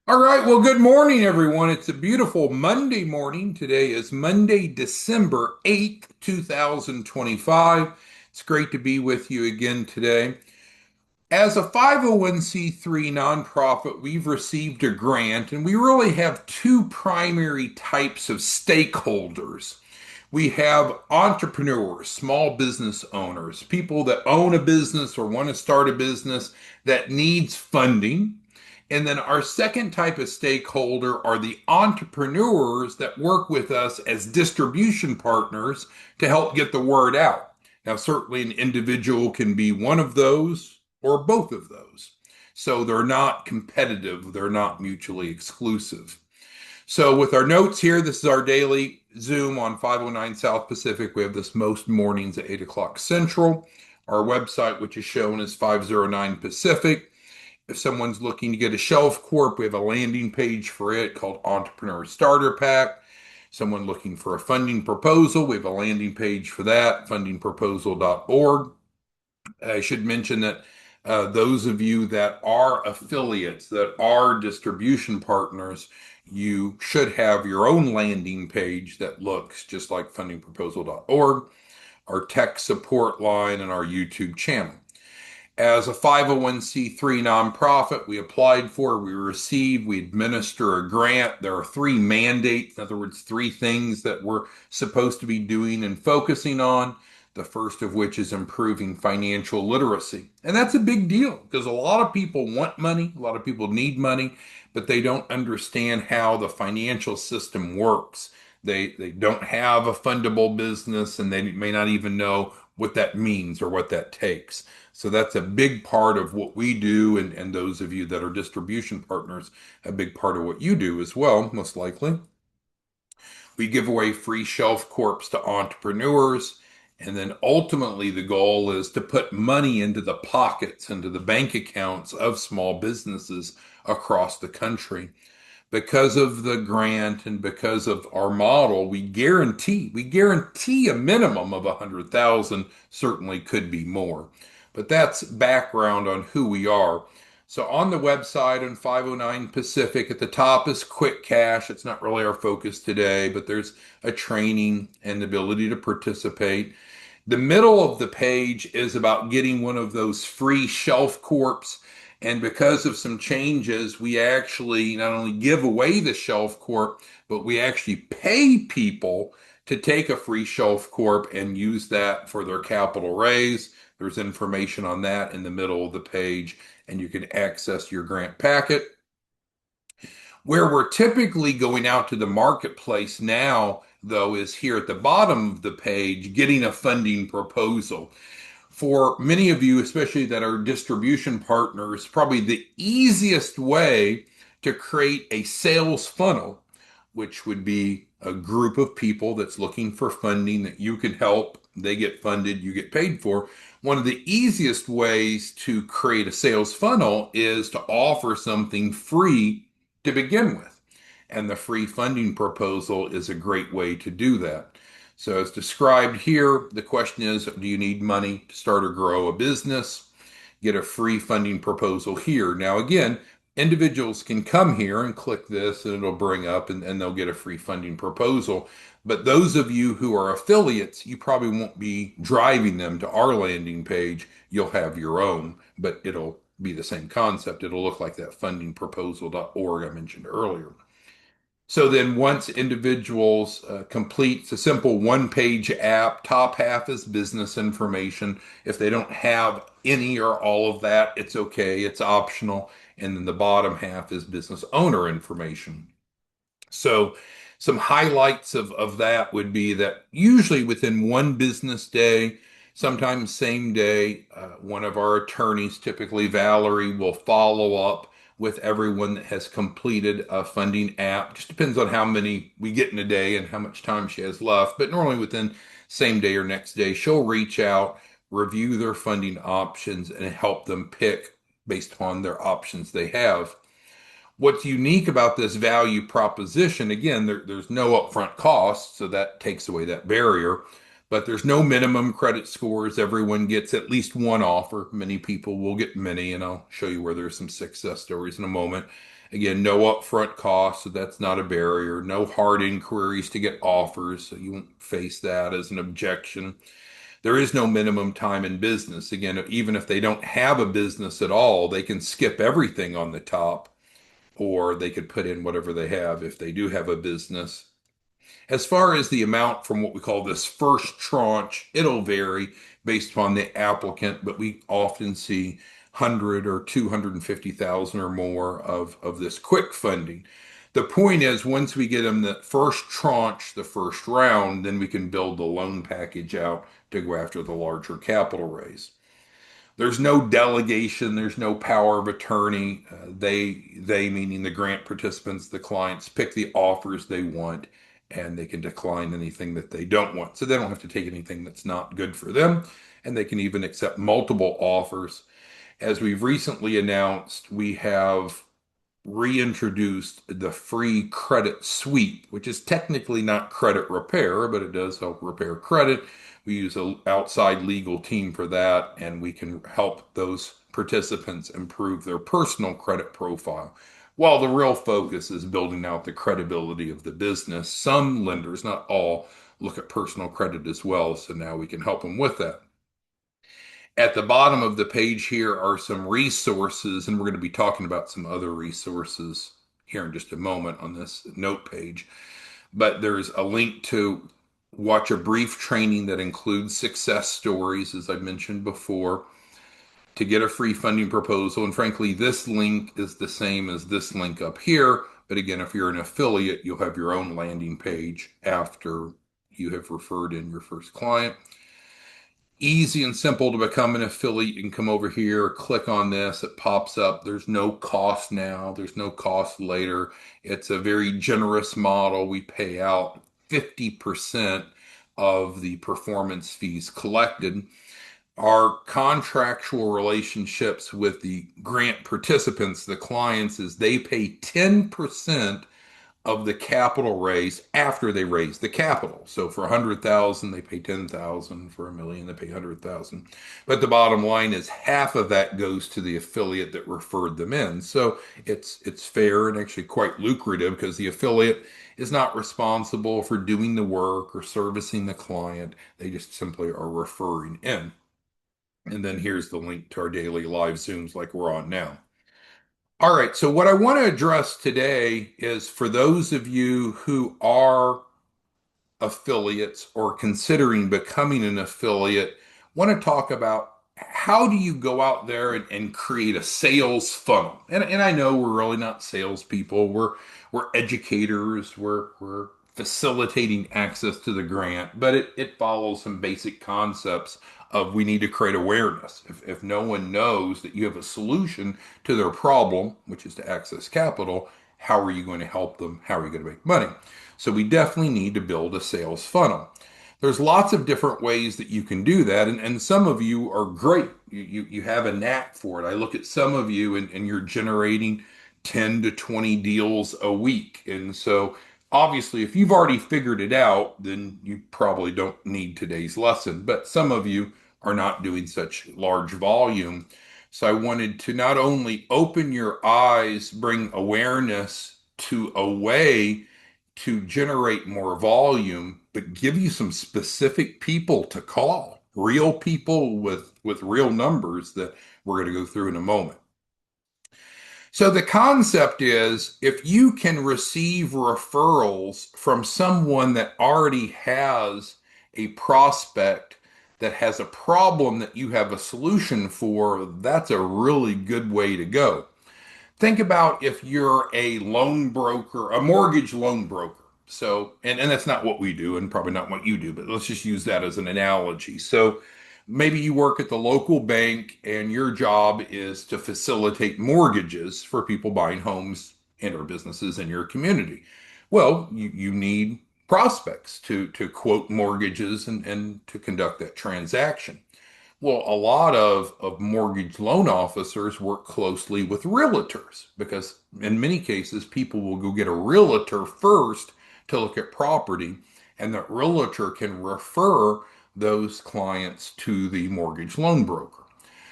All right, well, good morning, everyone. It's a beautiful Monday morning. Today is Monday, December 8th, 2025. It's great to be with you again today. As a 501c3 nonprofit, we've received a grant, and we really have two primary types of stakeholders. We have entrepreneurs, small business owners, people that own a business or want to start a business that needs funding. And then our second type of stakeholder are the entrepreneurs that work with us as distribution partners to help get the word out. Now, certainly an individual can be one of those or both of those. So they're not competitive, they're not mutually exclusive. So, with our notes here, this is our daily Zoom on 509 South Pacific. We have this most mornings at 8 o'clock Central. Our website, which is shown as 509 Pacific. If someone's looking to get a shelf corp, we have a landing page for it called Entrepreneur Starter Pack. Someone looking for a funding proposal, we have a landing page for that, fundingproposal.org. I should mention that those of you that are affiliates, that are distribution partners, you should have your own landing page that looks just like fundingproposal.org, our tech support line, and our YouTube channel. As a 501c3 nonprofit, we applied for, we received, we administer a grant. There are three mandates, in other words, three things that we're supposed to be doing and focusing on. The first of which is improving financial literacy. And that's a big deal because a lot of people want money, a lot of people need money, but they don't understand how the financial system works. They don't have a fundable business and they may not even know what that means or what that takes. So that's a big part of what we do, and those of you that are distribution partners, a big part of what you do as well, most likely. We give away free shelf corps to entrepreneurs. And then ultimately, the goal is to put money into the pockets, into the bank accounts of small businesses across the country. Because of the grant and because of our model, we guarantee a minimum of 100,000, certainly could be more. But that's background on who we are. So on the website on 509 Pacific, at the top is quick cash. It's not really our focus today, but there's a training and the ability to participate. The middle of the page is about getting one of those free shelf corps. And because of some changes, we actually not only give away the shelf corp, but we actually pay people to take a free shelf corp and use that for their capital raise. There's information on that in the middle of the page, and you can access your grant packet. Where we're typically going out to the marketplace now, though, is here at the bottom of the page, getting a funding proposal. For many of you, especially that are distribution partners, probably the easiest way to create a sales funnel, which would be a group of people that's looking for funding that you can help. They get funded, you get paid for. One of the easiest ways to create a sales funnel is to offer something free to begin with. And the free funding proposal is a great way to do that. So, as described here, the question is, do you need money to start or grow a business? Get a free funding proposal here. Now, again, individuals can come here and click this and it'll bring up and they'll get a free funding proposal. But those of you who are affiliates, you probably won't be driving them to our landing page. You'll have your own, but it'll be the same concept. It'll look like that fundingproposal.org I mentioned earlier. So then once individuals complete a simple one-page app, top half is business information. If they don't have any or all of that, it's okay, it's optional. And then the bottom half is business owner information. So some highlights of that would be that usually within one business day, sometimes same day, one of our attorneys, typically Valerie, will follow up with everyone that has completed a funding app. Just depends on how many we get in a day and how much time she has left. But normally within same day or next day, she'll reach out, review their funding options, and help them pick based upon their options they have. What's unique about this value proposition, again, there's no upfront cost, so that takes away that barrier. but there's no minimum credit scores. Everyone gets at least one offer. Many people will get many, and I'll show you where there's some success stories in a moment. Again, no upfront costs, so that's not a barrier. No hard inquiries to get offers, so you won't face that as an objection. There is no minimum time in business. Again, even if they don't have a business at all, they can skip everything on the top, or they could put in whatever they have if they do have a business. As far as the amount from what we call this first tranche, it'll vary based upon the applicant, but we often see 100 or 250,000 or more of this quick funding. The point is, once we get them the first tranche, the first round, then we can build the loan package out to go after the larger capital raise. There's no delegation, there's no power of attorney. They meaning the grant participants, the clients, pick the offers they want, and they can decline anything that they don't want. So they don't have to take anything that's not good for them, and they can even accept multiple offers. As we've recently announced, we have reintroduced the free credit sweep, which is technically not credit repair, but it does help repair credit. We use an outside legal team for that, and we can help those participants improve their personal credit profile. While the real focus is building out the credibility of the business, some lenders, not all, look at personal credit as well. So now we can help them with that. At the bottom of the page here are some resources, and we're going to be talking about some other resources here in just a moment on this note page. But there's a link to watch a brief training that includes success stories, as I mentioned before, to get a free funding proposal. And frankly, this link is the same as this link up here. But again, if you're an affiliate, you'll have your own landing page after you have referred in your first client. Easy and simple to become an affiliate. You can come over here, click on this, it pops up. There's no cost now, there's no cost later. It's a very generous model. We pay out 50% of the performance fees collected. Our contractual relationships with the grant participants, the clients, is they pay 10% of the capital raise after they raise the capital. So for 100,000, they pay 10,000. For a million, they pay 100,000. But the bottom line is half of that goes to the affiliate that referred them in. So it's fair and actually quite lucrative because the affiliate is not responsible for doing the work or servicing the client. They just simply are referring in. And then here's the link to our daily live Zooms like we're on now. All right, so what I want to address today is for those of you who are affiliates or considering becoming an affiliate, want to talk about how do you go out there and create a sales funnel? And I know we're really not salespeople. We're educators. We're facilitating access to the grant, but it follows some basic concepts of we need to create awareness. If no one knows that you have a solution to their problem, which is to access capital, how are you going to help them? How are you going to make money? So we definitely need to build a sales funnel. There's lots of different ways that you can do that, and some of you are great. You have a knack for it. I look at some of you, and you're generating 10 to 20 deals a week. And so obviously, if you've already figured it out, then you probably don't need today's lesson. But some of you are not doing such large volume. So I wanted to not only open your eyes, bring awareness to a way to generate more volume, but give you some specific people to call, real people with real numbers that we're going to go through in a moment. So the concept is if you can receive referrals from someone that already has a prospect that has a problem that you have a solution for, that's a really good way to go. Think about if you're a loan broker, a mortgage loan broker. So, and that's not what we do and probably not what you do, but let's just use that as an analogy. So maybe you work at the local bank and your job is to facilitate mortgages for people buying homes and or businesses in your community. Well, you need prospects to quote mortgages and to conduct that transaction. Well, a lot of mortgage loan officers work closely with realtors because in many cases, people will go get a realtor first to look at property, and that realtor can refer those clients to the mortgage loan broker.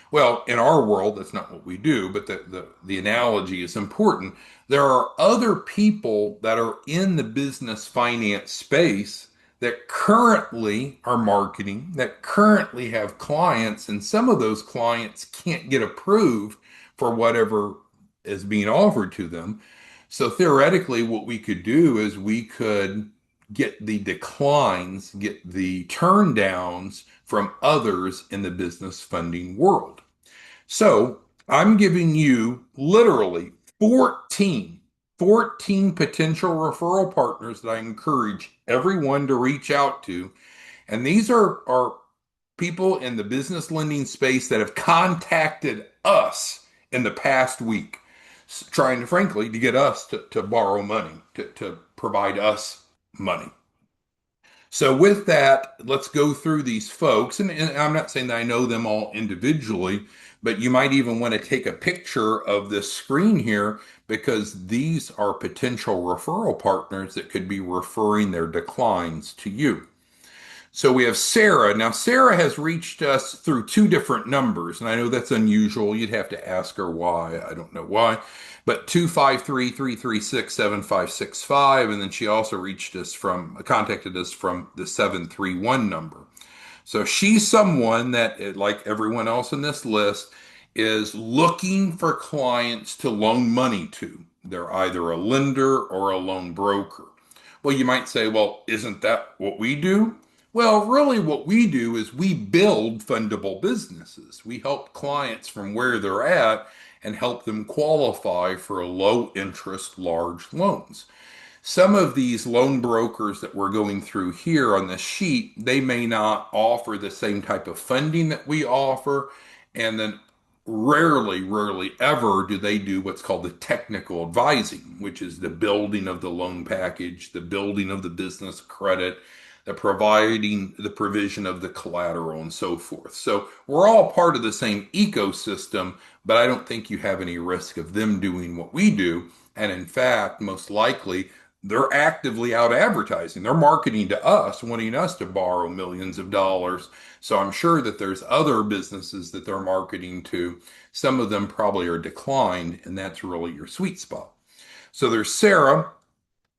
Well, in our world, that's not what we do, but the analogy is important. There are other people that are in the business finance space that currently are marketing, that currently have clients, and some of those clients can't get approved for whatever is being offered to them. So theoretically, what we could do is we could get the declines, get the turn downs from others in the business funding world. So I'm giving you literally 14, 14 potential referral partners that I encourage everyone to reach out to. And these are people in the business lending space that have contacted us in the past week, trying to, frankly, to get us to borrow money, to provide us money. So with that, let's go through these folks. And I'm not saying that I know them all individually, but you might even want to take a picture of this screen here because these are potential referral partners that could be referring their declines to you. So we have Sara. Now, Sara has reached us through two different numbers, and I know that's unusual. You'd have to ask her why. I don't know why. But 253-336-7565. And then she also contacted us from the 731 number. So she's someone that, like everyone else in this list, is looking for clients to loan money to. They're either a lender or a loan broker. Well, you might say, well, isn't that what we do? Well, really, what we do is we build fundable businesses. We help clients from where they're at and help them qualify for low interest, large loans. Some of these loan brokers that we're going through here on this sheet, they may not offer the same type of funding that we offer. And then rarely ever do they do what's called the technical advising, which is the building of the loan package, the building of the business credit, the providing the provision of the collateral and so forth. So we're all part of the same ecosystem, but I don't think you have any risk of them doing what we do. And in fact, most likely, they're actively out advertising. They're marketing to us, wanting us to borrow millions of dollars. So I'm sure that there's other businesses that they're marketing to. Some of them probably are declined, and that's really your sweet spot. So there's Sara.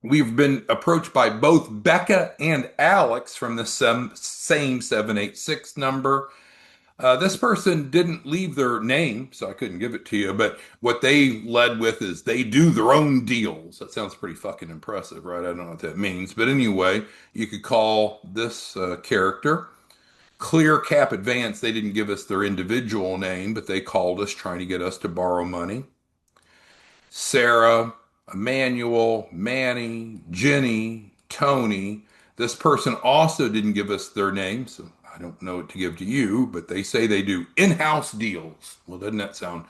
We've been approached by both Beka and Alex from the same 786 number. This person didn't leave their name, so I couldn't give it to you. But what they led with is they do their own deals. That sounds pretty fucking impressive, right? I don't know what that means. But anyway, you could call this character Clear Cap Advance. They didn't give us their individual name, but they called us trying to get us to borrow money. Sara, Emanuel, Manny, Jenny, Tony. This person also didn't give us their name, so I don't know what to give to you, but they say they do in-house deals. Well, doesn't that sound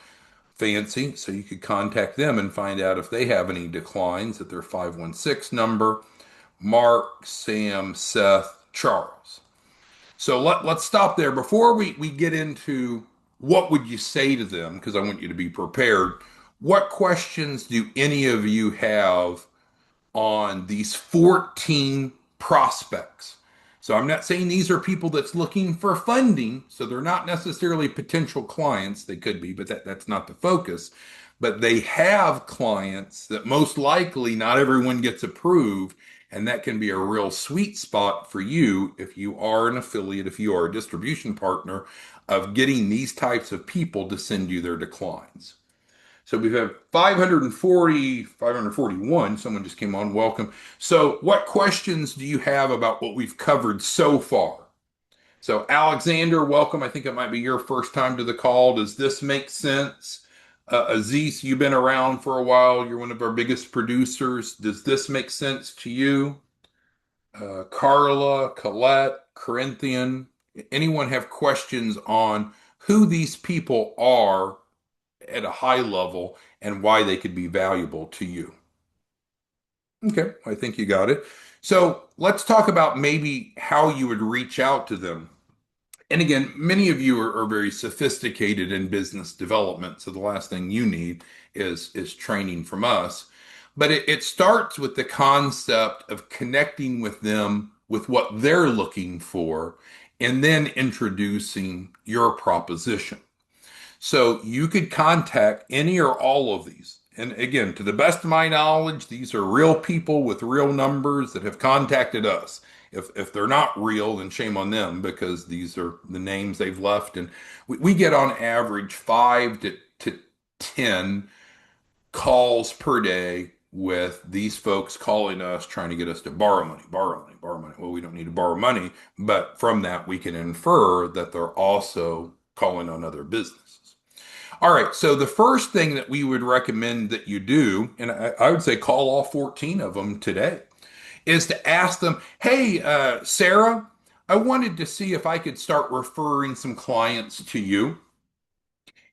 fancy? So you could contact them and find out if they have any declines at their 516 number. Mark, Sam, Seth, Charles. So let's stop there. Before we get into what would you say to them, because I want you to be prepared, what questions do any of you have on these 14 prospects? So I'm not saying these are people that's looking for funding, so they're not necessarily potential clients. They could be, but that's not the focus. But they have clients that most likely not everyone gets approved, and that can be a real sweet spot for you if you are an affiliate, if you are a distribution partner of getting these types of people to send you their declines. So we've had 540, 541. Someone just came on. Welcome. So what questions do you have about what we've covered so far? So Alexander, welcome. I think it might be your first time to the call. Does this make sense? Aziz, you've been around for a while. You're one of our biggest producers. Does this make sense to you? Carla, Colette, Corinthian, anyone have questions on who these people are at a high level and why they could be valuable to you? Okay, I think you got it. So let's talk about maybe how you would reach out to them. And again, many of you are very sophisticated in business development, so the last thing you need is training from us. But it starts with the concept of connecting with them with what they're looking for and then introducing your proposition. So you could contact any or all of these. And again, to the best of my knowledge, these are real people with real numbers that have contacted us. If they're not real, then shame on them because these are the names they've left. And we get on average 5 to 10 calls per day with these folks calling us trying to get us to borrow money, borrow money, borrow money. Well, we don't need to borrow money, but from that we can infer that they're also calling on other businesses. All right, so the first thing that we would recommend that you do, and I would say call all 14 of them today, is to ask them, hey, Sarah, I wanted to see if I could start referring some clients to you.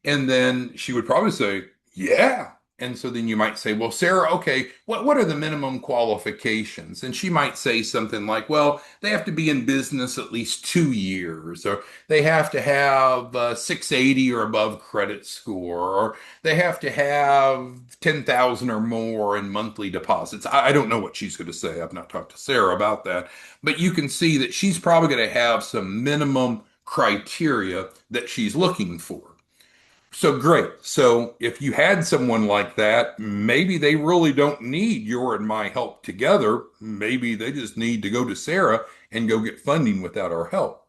And then she would probably say, yeah. And so then you might say, well, Sarah, okay, what are the minimum qualifications? And she might say something like, well, they have to be in business at least 2 years, or they have to have 680 or above credit score, or they have to have 10,000 or more in monthly deposits. I don't know what she's going to say. I've not talked to Sarah about that, but you can see that she's probably going to have some minimum criteria that she's looking for. So great. So if you had someone like that, maybe they really don't need your and my help together. Maybe they just need to go to Sarah and go get funding without our help.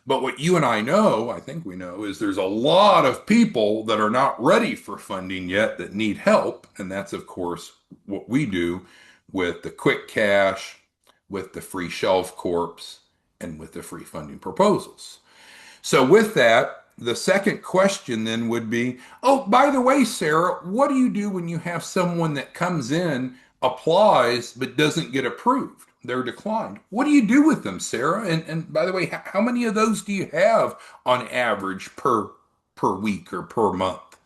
But what you and I know, I think we know, is there's a lot of people that are not ready for funding yet that need help. And that's, of course, what we do with the quick cash, with the free shelf corps, and with the free funding proposals. So, with that, the second question then would be, oh, by the way, Sarah, what do you do when you have someone that comes in, applies, but doesn't get approved? They're declined. What do you do with them, Sarah? And by the way, how many of those do you have on average per week or per month?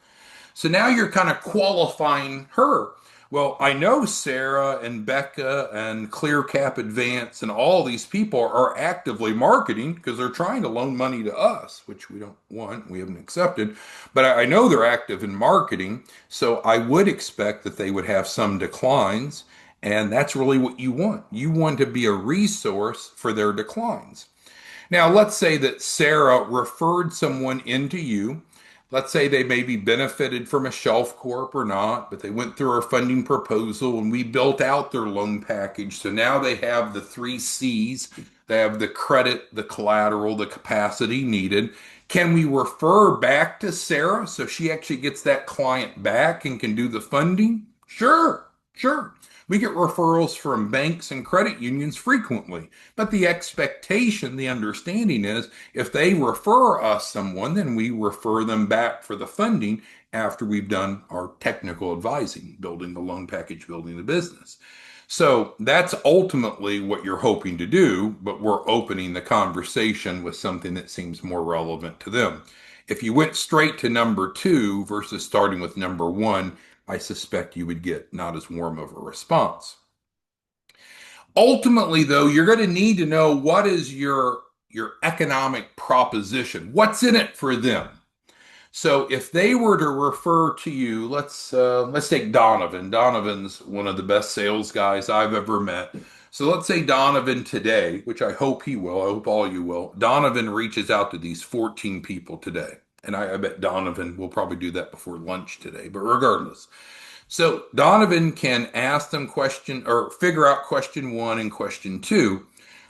So now you're kind of qualifying her. Well, I know Sara and Beka and ClearCap Advance and all these people are actively marketing because they're trying to loan money to us, which we don't want, we haven't accepted. But I know they're active in marketing, so I would expect that they would have some declines. And that's really what you want. You want to be a resource for their declines. Now, let's say that Sara referred someone into you. Let's say they maybe benefited from a shelf corp or not, but they went through our funding proposal and we built out their loan package. So now they have the three C's. They have the credit, the collateral, the capacity needed. Can we refer back to Sara so she actually gets that client back and can do the funding? Sure, sure. We get referrals from banks and credit unions frequently, but the expectation, the understanding is if they refer us someone, then we refer them back for the funding after we've done our technical advising, building the loan package, building the business. So that's ultimately what you're hoping to do, but we're opening the conversation with something that seems more relevant to them. If you went straight to number two versus starting with number one, I suspect you would get not as warm of a response. Ultimately, though, you're going to need to know what is your economic proposition. What's in it for them? So if they were to refer to you, let's take Donovan. Donovan's one of the best sales guys I've ever met. So let's say Donovan today, which I hope he will, I hope all you will. Donovan reaches out to these 14 people today. And I bet Donovan will probably do that before lunch today. But regardless, so Donovan can ask them question or figure out question one and question two,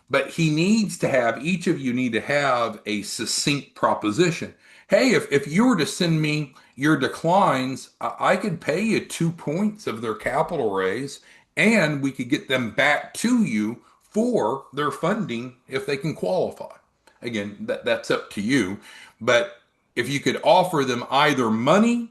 but he needs to have, each of you need to have a succinct proposition. Hey, if you were to send me your declines, I could pay you 2 points of their capital raise, and we could get them back to you for their funding if they can qualify. Again, that's up to you. But if you could offer them either money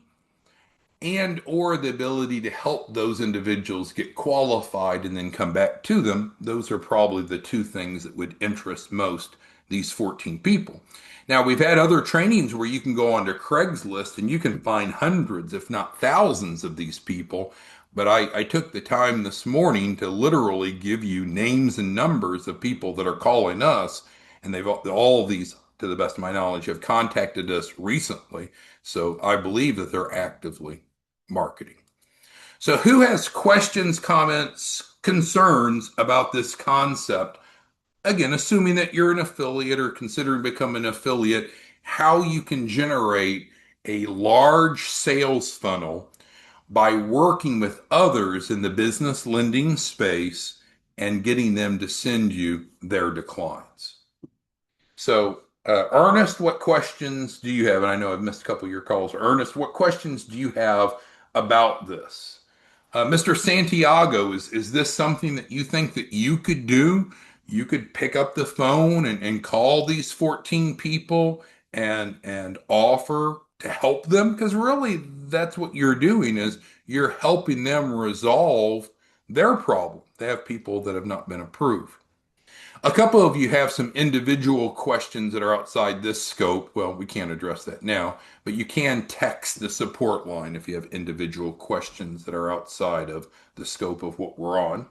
and or the ability to help those individuals get qualified and then come back to them, those are probably the two things that would interest most these 14 people. Now, we've had other trainings where you can go onto Craigslist and you can find hundreds, if not thousands, of these people. But I took the time this morning to literally give you names and numbers of people that are calling us, and they've all of these, to the best of my knowledge, have contacted us recently. So I believe that they're actively marketing. So, who has questions, comments, concerns about this concept again, assuming that you're an affiliate or considering becoming an affiliate, how you can generate a large sales funnel by working with others in the business lending space and getting them to send you their declines. So, Ernest, what questions do you have? And I know I've missed a couple of your calls. Ernest, what questions do you have about this? Mr. Santiago, is this something that you think that you could do? You could pick up the phone and call these 14 people and offer to help them? Because really, that's what you're doing is you're helping them resolve their problem. They have people that have not been approved. A couple of you have some individual questions that are outside this scope. Well, we can't address that now, but you can text the support line if you have individual questions that are outside of the scope of what we're on.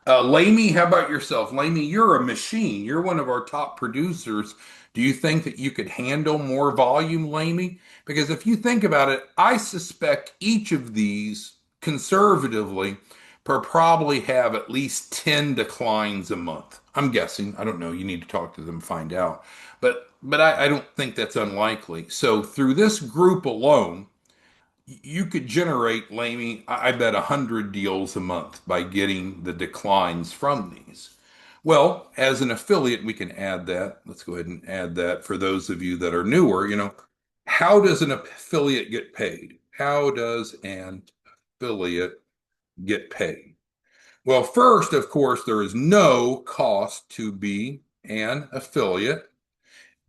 Lamy, how about yourself? Lamy, you're a machine. You're one of our top producers. Do you think that you could handle more volume, Lamy? Because if you think about it, I suspect each of these conservatively probably have at least 10 declines a month. I'm guessing. I don't know. You need to talk to them, find out. But I don't think that's unlikely. So through this group alone, you could generate, Lamy, I bet 100 deals a month by getting the declines from these. Well, as an affiliate, we can add that. Let's go ahead and add that for those of you that are newer. How does an affiliate get paid? How does an affiliate get paid? Well, first, of course, there is no cost to be an affiliate.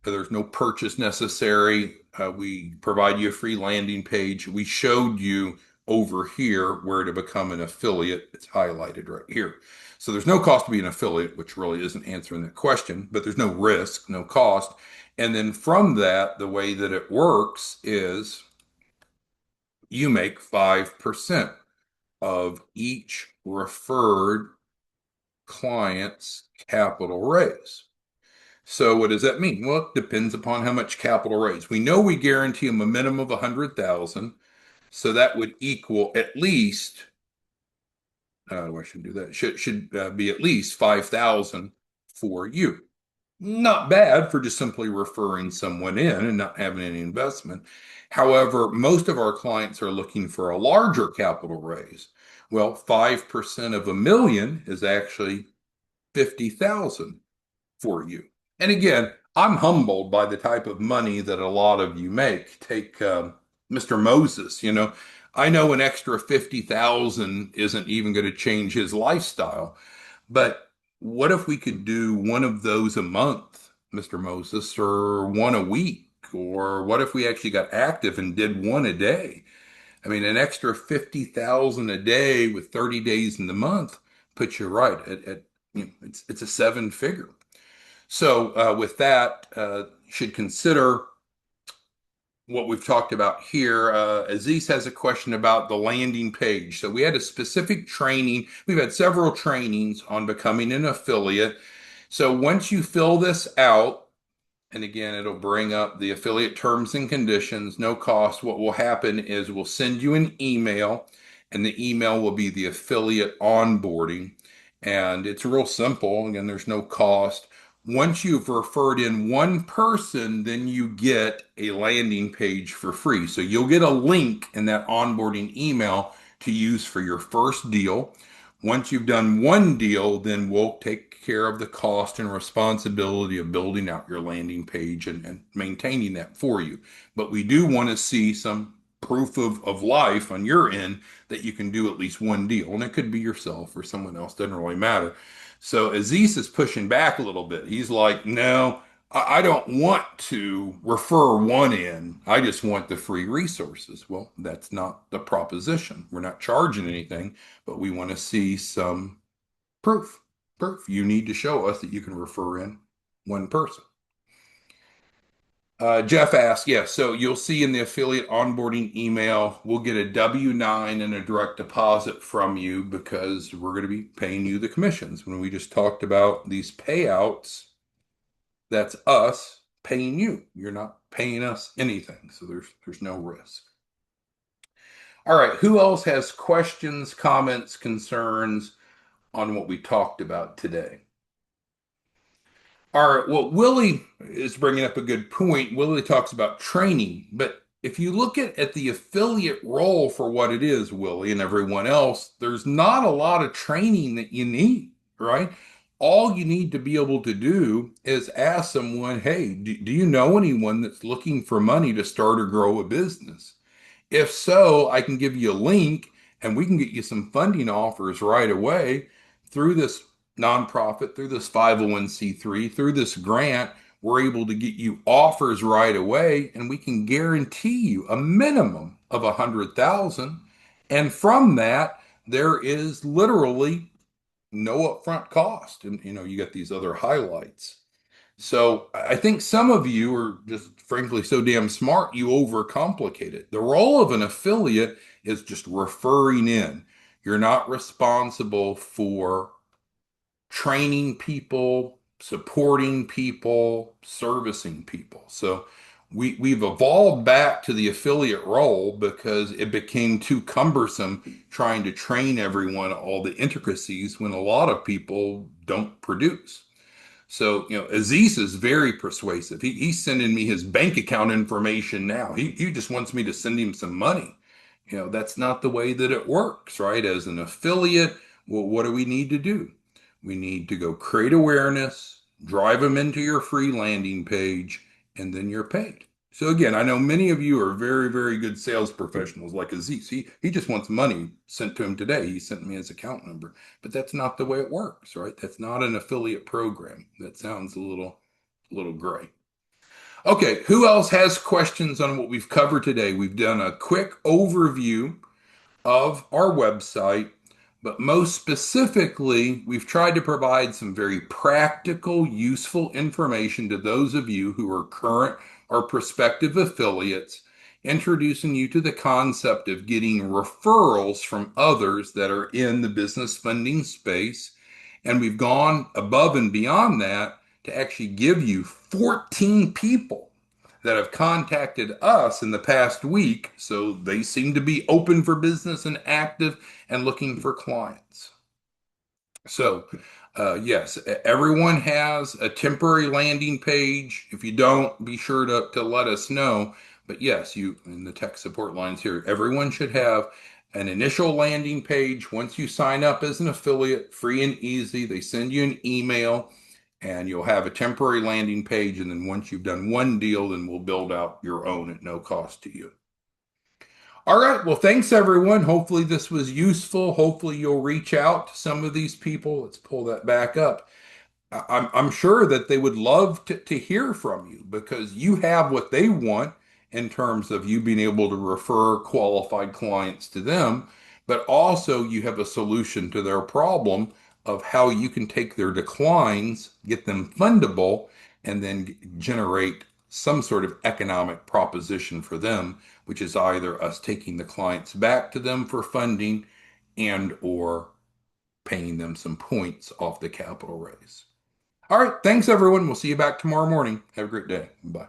There's no purchase necessary. We provide you a free landing page. We showed you over here where to become an affiliate. It's highlighted right here. So there's no cost to be an affiliate, which really isn't answering that question, but there's no risk, no cost. And then from that, the way that it works is you make 5% of each referred client's capital raise. So what does that mean? Well, it depends upon how much capital raised. We know we guarantee them a minimum of 100,000, so that would equal at least. I shouldn't do that. Should be at least 5,000 for you. Not bad for just simply referring someone in and not having any investment. However, most of our clients are looking for a larger capital raise. Well, 5% of a million is actually 50,000 for you. And again, I'm humbled by the type of money that a lot of you make. Take Mr. Moses, I know an extra 50,000 isn't even going to change his lifestyle, but what if we could do one of those a month, Mr. Moses, or one a week? Or what if we actually got active and did one a day? I mean, an extra 50,000 a day with 30 days in the month puts you right at it's a seven figure. So with that, you should consider what we've talked about here. Aziz has a question about the landing page. So we had a specific training. We've had several trainings on becoming an affiliate. So once you fill this out, and again, it'll bring up the affiliate terms and conditions, no cost. What will happen is we'll send you an email, and the email will be the affiliate onboarding. And it's real simple. Again, there's no cost. Once you've referred in one person, then you get a landing page for free. So you'll get a link in that onboarding email to use for your first deal. Once you've done one deal, then we'll take care of the cost and responsibility of building out your landing page and maintaining that for you. But we do want to see some proof of life on your end that you can do at least one deal. And it could be yourself or someone else, doesn't really matter. So Aziz is pushing back a little bit. He's like, no, I don't want to refer one in. I just want the free resources. Well, that's not the proposition. We're not charging anything, but we want to see some proof. Proof. You need to show us that you can refer in one person. Jeff asked, yes, so you'll see in the affiliate onboarding email, we'll get a W-9 and a direct deposit from you because we're going to be paying you the commissions. When we just talked about these payouts, that's us paying you. You're not paying us anything, so there's no risk. All right, who else has questions, comments, concerns on what we talked about today? All right. Well, Willie is bringing up a good point. Willie talks about training, but if you look at the affiliate role for what it is, Willie and everyone else, there's not a lot of training that you need, right? All you need to be able to do is ask someone, hey, do you know anyone that's looking for money to start or grow a business? If so, I can give you a link and we can get you some funding offers right away through this nonprofit, through this 501(c)(3), through this grant. We're able to get you offers right away and we can guarantee you a minimum of 100,000. And from that, there is literally no upfront cost. And you got these other highlights. So I think some of you are just frankly so damn smart, you overcomplicate it. The role of an affiliate is just referring in. You're not responsible for training people, supporting people, servicing people. So we've evolved back to the affiliate role because it became too cumbersome trying to train everyone all the intricacies when a lot of people don't produce. So, Aziz is very persuasive. He's sending me his bank account information now. He just wants me to send him some money. That's not the way that it works, right? As an affiliate, well, what do we need to do? We need to go create awareness, drive them into your free landing page, and then you're paid. So again, I know many of you are very, very good sales professionals like Aziz. He just wants money sent to him today. He sent me his account number. But that's not the way it works, right? That's not an affiliate program. That sounds a little gray. Okay, who else has questions on what we've covered today? We've done a quick overview of our website, but most specifically, we've tried to provide some very practical, useful information to those of you who are current or prospective affiliates, introducing you to the concept of getting referrals from others that are in the business funding space. And we've gone above and beyond that to actually give you 14 people that have contacted us in the past week. So they seem to be open for business and active and looking for clients. So, yes, everyone has a temporary landing page. If you don't, be sure to let us know. But yes, you in the tech support lines here, everyone should have an initial landing page. Once you sign up as an affiliate, free and easy, they send you an email and you'll have a temporary landing page. And then once you've done one deal, then we'll build out your own at no cost to you. All right. Well, thanks everyone. Hopefully this was useful. Hopefully you'll reach out to some of these people. Let's pull that back up. I'm sure that they would love to hear from you because you have what they want in terms of you being able to refer qualified clients to them, but also you have a solution to their problem of how you can take their declines, get them fundable, and then generate some sort of economic proposition for them, which is either us taking the clients back to them for funding and or paying them some points off the capital raise. All right. Thanks, everyone. We'll see you back tomorrow morning. Have a great day. Bye.